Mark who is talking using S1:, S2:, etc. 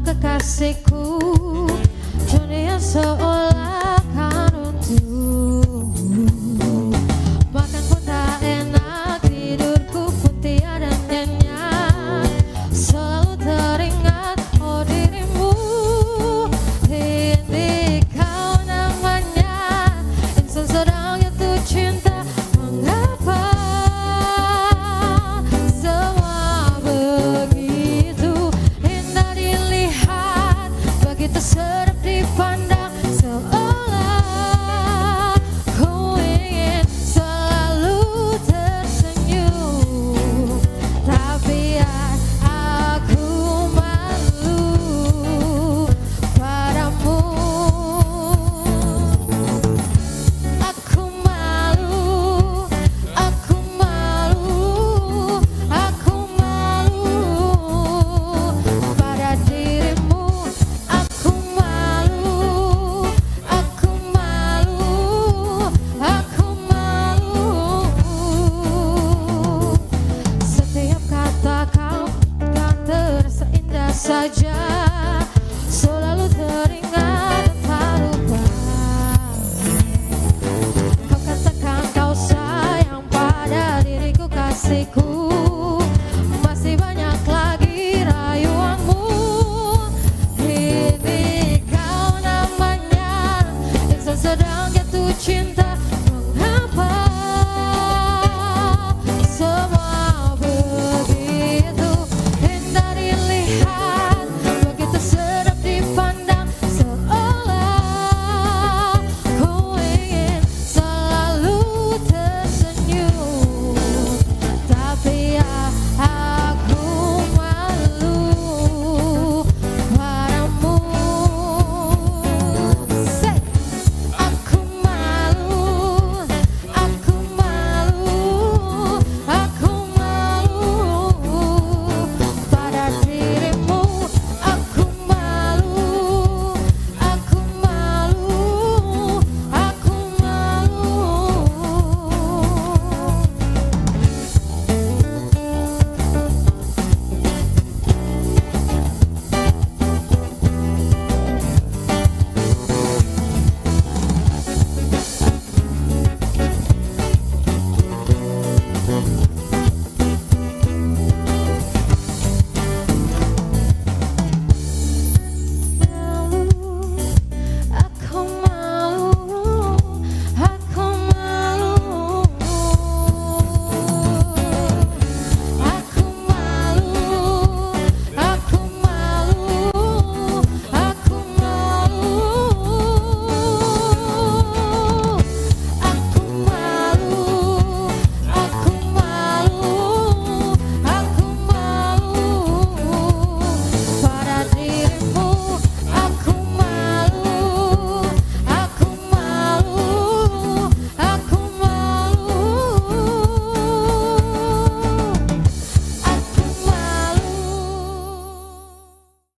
S1: kekasihku, dunia seolah kan untuk. Makan pun tak enak, tidurku pun tiada nyenyak. Selalu teringat oh dirimu, ini kau namanya. Insan sedang jatuh cinta, mengapa semua begitu indah dilihat, begitu sedap dipandang, seolah ku ingin selalu tersenyum. Tapi aku malu padamu. Aku malu, aku malu, aku malu pada dirimu. Aku malu, aku malu, aku malu. Setiap kata kau kan terasa indah saja.